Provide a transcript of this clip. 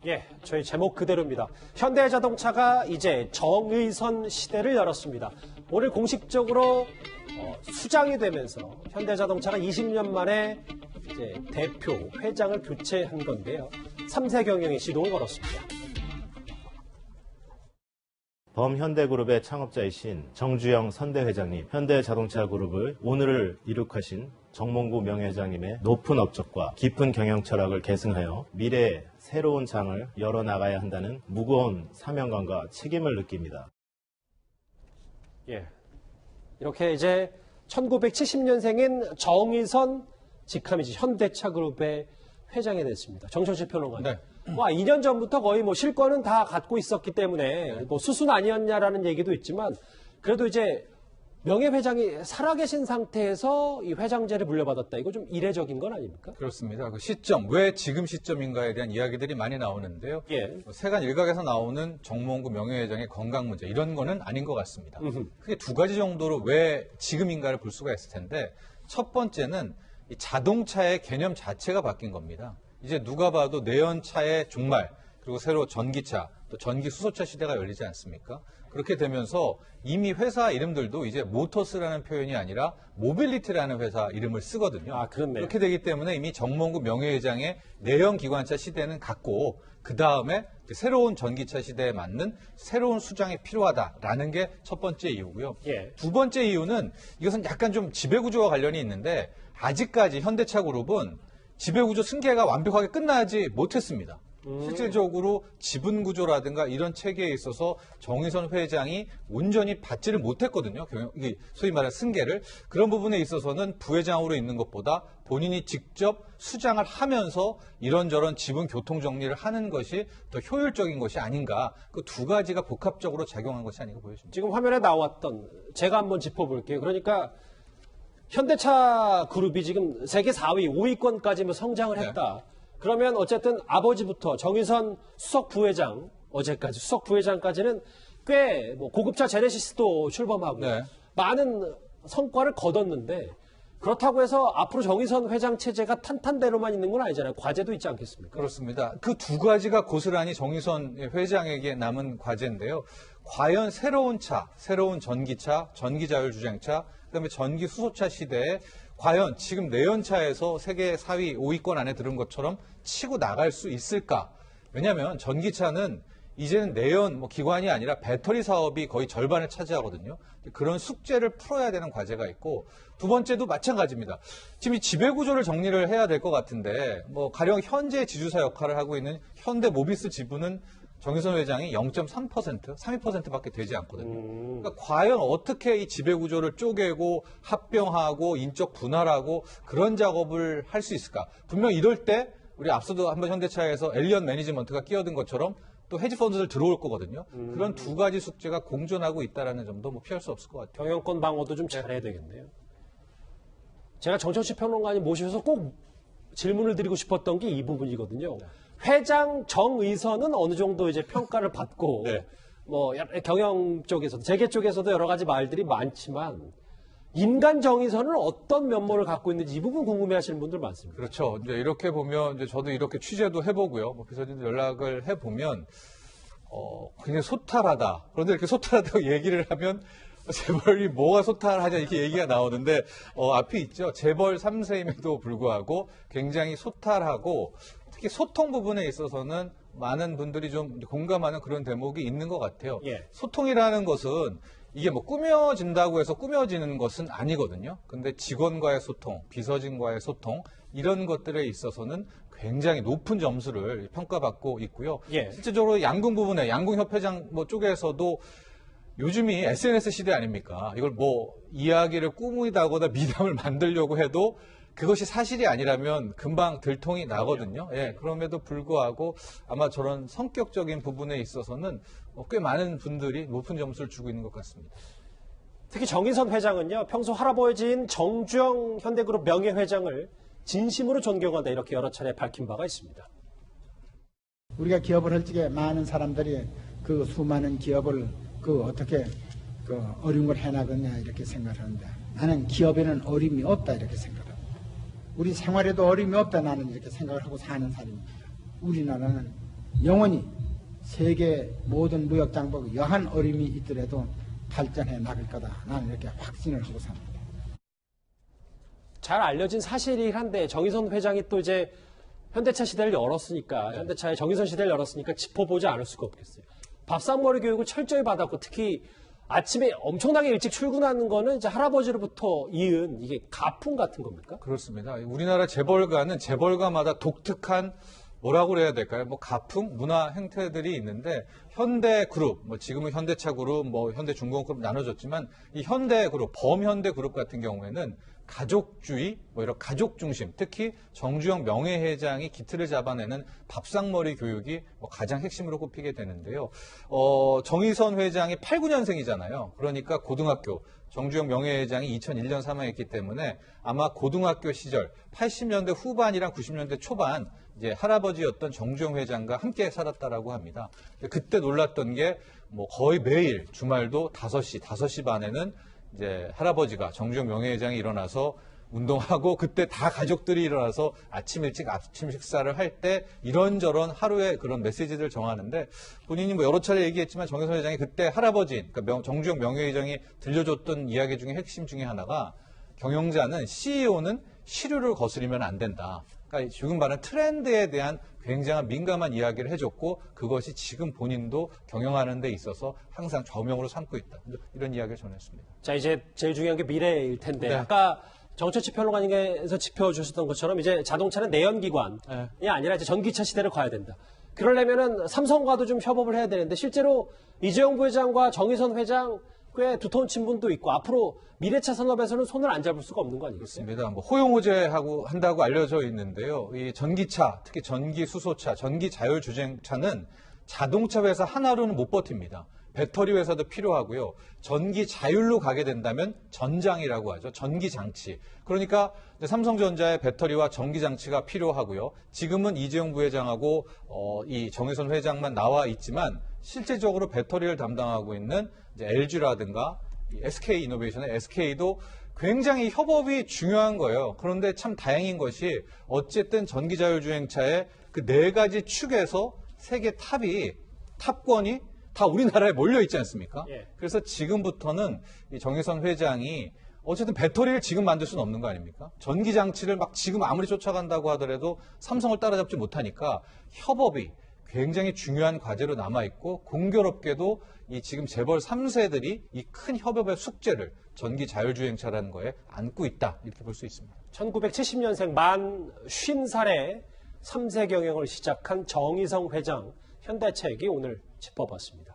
예, 저희 제목 그대로입니다. 현대자동차가 이제 정의선 시대를 열었습니다. 오늘 공식적으로 수장이 되면서 현대자동차가 20년 만에 이제 대표, 회장을 교체한 건데요. 3세 경영의 시동을 걸었습니다. 범현대그룹의 창업자이신 정주영 선대회장님, 현대자동차그룹을 오늘을 이룩하신 정몽구 명예회장님의 높은 업적과 깊은 경영 철학을 계승하여 미래의 새로운 장을 열어나가야 한다는 무거운 사명감과 책임을 느낍니다. 예, 이렇게 이제 1970년생인 정의선 직함이지 현대차그룹의 회장이 됐습니다. 정철식 평론가님. 네. 2년 전부터 거의 실권은 다 갖고 있었기 때문에 수순 아니었냐라는 얘기도 있지만 그래도 이제 명예회장이 살아계신 상태에서 이 회장제를 물려받았다. 이거 좀 이례적인 건 아닙니까? 그렇습니다. 그 시점, 왜 지금 시점인가에 대한 이야기들이 많이 나오는데요. 예. 세간 일각에서 나오는 정몽구 명예회장의 건강 문제 이런 거는 아닌 것 같습니다. 크게 두 가지 정도로 왜 지금인가를 볼 수가 있을 텐데 첫 번째는 이 자동차의 개념 자체가 바뀐 겁니다. 이제 누가 봐도 내연차의 종말, 그리고 새로 전기차, 또 전기 수소차 시대가 열리지 않습니까? 그렇게 되면서 이미 회사 이름들도 이제 모터스라는 표현이 아니라 모빌리티라는 회사 이름을 쓰거든요. 아, 그렇네요. 그렇게 되기 때문에 이미 정몽구 명예회장의 내연 기관차 시대는 갔고 그 다음에 새로운 전기차 시대에 맞는 새로운 수장이 필요하다라는 게 첫 번째 이유고요. 예. 두 번째 이유는 이것은 약간 좀 지배구조와 관련이 있는데 아직까지 현대차그룹은 지배구조 승계가 완벽하게 끝나지 못했습니다. 실질적으로 지분구조라든가 이런 체계에 있어서 정의선 회장이 온전히 받지를 못했거든요. 소위 말하는 승계를. 그런 부분에 있어서는 부회장으로 있는 것보다 본인이 직접 수장을 하면서 이런저런 지분 교통 정리를 하는 것이 더 효율적인 것이 아닌가. 그 두 가지가 복합적으로 작용한 것이 아닌가 보여집니다. 지금 화면에 나왔던 제가 한번 짚어볼게요. 그러니까 현대차 그룹이 지금 세계 4위, 5위권까지 성장을 했다. 네. 그러면 어쨌든 아버지부터 정의선 수석 부회장, 어제까지 수석 부회장까지는 꽤 고급차 제네시스도 출범하고 네. 많은 성과를 거뒀는데 그렇다고 해서 앞으로 정의선 회장 체제가 탄탄대로만 있는 건 아니잖아요. 과제도 있지 않겠습니까? 그렇습니다. 그 두 가지가 고스란히 정의선 회장에게 남은 과제인데요. 과연 새로운 차, 새로운 전기차, 전기자율주행차, 그다음에 전기 수소차 시대에 과연 지금 내연차에서 세계 4위, 5위권 안에 들은 것처럼 치고 나갈 수 있을까? 왜냐하면 전기차는 이제는 내연 기관이 아니라 배터리 사업이 거의 절반을 차지하거든요. 그런 숙제를 풀어야 되는 과제가 있고 두 번째도 마찬가지입니다. 지금 이 지배구조를 정리를 해야 될 것 같은데 가령 현재 지주사 역할을 하고 있는 현대모비스 지분은 정의선 회장이 0.3%, 32%밖에 되지 않거든요. 그러니까 과연 어떻게 이 지배구조를 쪼개고 합병하고 인적 분할하고 그런 작업을 할 수 있을까? 분명 이럴 때 우리 앞서도 한번 현대차에서 엘리엇 매니지먼트가 끼어든 것처럼 또 헤지펀드들 들어올 거거든요. 그런 두 가지 숙제가 공존하고 있다는 점도 피할 수 없을 것 같아요. 경영권 방어도 좀 잘해야 되겠네요. 제가 정철식 평론가님 모셔서 꼭 질문을 드리고 싶었던 게 이 부분이거든요. 회장 정의선은 어느 정도 이제 평가를 받고 네. 경영 쪽에서도 재계 쪽에서도 여러 가지 말들이 많지만 인간 정의선은 어떤 면모를 갖고 있는지 이 부분 궁금해하시는 분들 많습니다. 그렇죠. 이제 이렇게 보면 이제 저도 이렇게 취재도 해보고요. 비서진들 연락을 해보면 굉장히 소탈하다. 그런데 이렇게 소탈하다고 얘기를 하면 재벌이 뭐가 소탈하냐 이렇게 얘기가 나오는데 앞에 있죠. 재벌 3세임에도 불구하고 굉장히 소탈하고 특히 소통 부분에 있어서는 많은 분들이 좀 공감하는 그런 대목이 있는 것 같아요. 예. 소통이라는 것은 이게 꾸며진다고 해서 꾸며지는 것은 아니거든요. 근데 직원과의 소통, 비서진과의 소통 이런 것들에 있어서는 굉장히 높은 점수를 평가받고 있고요. 예. 실제적으로 양궁 부분에 양궁협회장 쪽에서도 요즘이 SNS 시대 아닙니까? 이걸 이야기를 꾸미다거나 미담을 만들려고 해도 그것이 사실이 아니라면 금방 들통이 나거든요. 예, 그럼에도 불구하고 아마 저런 성격적인 부분에 있어서는 꽤 많은 분들이 높은 점수를 주고 있는 것 같습니다. 특히 정의선 회장은요. 평소 할아버지인 정주영 현대그룹 명예회장을 진심으로 존경한다 이렇게 여러 차례 밝힌 바가 있습니다. 우리가 기업을 할 적에 많은 사람들이 그 수많은 기업을 어떻게 어려운 걸 해나가냐 이렇게 생각하는데 나는 기업에는 어려움이 없다 이렇게 생각합니다. 우리 생활에도 어려움이 없다 나는 이렇게 생각을 하고 사는 사람입니다. 우리나라는 영원히 세계 모든 무역 장벽 여한 어려움이 있더라도 발전해 나갈 거다. 나는 이렇게 확신을 하고 삽니다. 잘 알려진 사실이긴 한데 정의선 회장이 또 이제 현대차 시대를 열었으니까 현대차의 정의선 시대를 열었으니까 짚어보지 않을 수가 없겠어요. 밥상머리 교육을 철저히 받았고 특히 아침에 엄청나게 일찍 출근하는 거는 이제 할아버지로부터 이은 이게 가풍 같은 겁니까? 그렇습니다. 우리나라 재벌가는 재벌가마다 독특한 뭐라고 그래야 될까요? 뭐 가풍, 문화 행태들이 있는데 현대그룹, 뭐 지금은 현대차그룹, 뭐 현대중공업그룹 나눠졌지만 이 현대그룹, 범현대그룹 같은 경우에는 가족주의, 뭐 이런 가족 중심, 특히 정주영 명예회장이 기틀을 잡아내는 밥상머리 교육이 뭐 가장 핵심으로 꼽히게 되는데요. 정의선 회장이 89년생이잖아요. 그러니까 고등학교, 정주영 명예회장이 2001년 사망했기 때문에 아마 고등학교 시절 80년대 후반이랑 90년대 초반 이제 할아버지였던 정주영 회장과 함께 살았다라고 합니다. 그때 놀랐던 게 뭐 거의 매일 주말도 5시 반에는 이제 할아버지가 정주영 명예회장이 일어나서 운동하고 그때 다 가족들이 일어나서 아침 일찍 아침 식사를 할 때 이런저런 하루의 그런 메시지들을 정하는데 본인이 뭐 여러 차례 얘기했지만 정의선 회장이 그때 할아버지, 그러니까 정주영 명예회장이 들려줬던 이야기 중에 핵심 중에 하나가 경영자는 CEO는 시류를 거스르면 안 된다. 그러니까 지금 말하는 트렌드에 대한 굉장한 민감한 이야기를 해줬고 그것이 지금 본인도 경영하는 데 있어서 항상 좌우명으로 삼고 있다. 이런 이야기를 전했습니다. 자, 이제 제일 중요한 게 미래일 텐데 네. 아까 정철치 평론가님께서 짚어주셨던 것처럼 이제 자동차는 내연기관이 아니라 이제 전기차 시대를 가야 된다. 그러려면은 삼성과도 좀 협업을 해야 되는데 실제로 이재용 부회장과 정의선 회장 꽤 두터운 친분도 있고 앞으로 미래차 산업에서는 손을 안 잡을 수가 없는 거 아니겠어요? 그렇습니다. 뭐 호용호재하고 한다고 알려져 있는데요. 이 전기차, 특히 전기 수소차, 전기 자율주행차는 자동차 회사 하나로는 못 버팁니다. 배터리 회사도 필요하고요. 전기 자율로 가게 된다면 전장이라고 하죠. 전기 장치. 그러니까 삼성전자의 배터리와 전기 장치가 필요하고요. 지금은 이재용 부회장하고 이 정의선 회장만 나와 있지만 실제적으로 배터리를 담당하고 있는 이제 LG라든가 SK 이노베이션의 SK도 굉장히 협업이 중요한 거예요. 그런데 참 다행인 것이 어쨌든 전기 자율주행차의 그 4가지 축에서 세계 탑권이 다 우리나라에 몰려 있지 않습니까? 예. 그래서 지금부터는 이 정의선 회장이 어쨌든 배터리를 지금 만들 수는 없는 거 아닙니까? 전기 장치를 막 지금 아무리 쫓아간다고 하더라도 삼성을 따라잡지 못하니까 협업이 굉장히 중요한 과제로 남아있고 공교롭게도 이 지금 재벌 3세들이 이 큰 협업의 숙제를 전기 자율주행차라는 거에 안고 있다 이렇게 볼 수 있습니다. 1970년생 만 50살에 3세 경영을 시작한 정의성 회장 현대차 얘기 오늘 짚어봤습니다.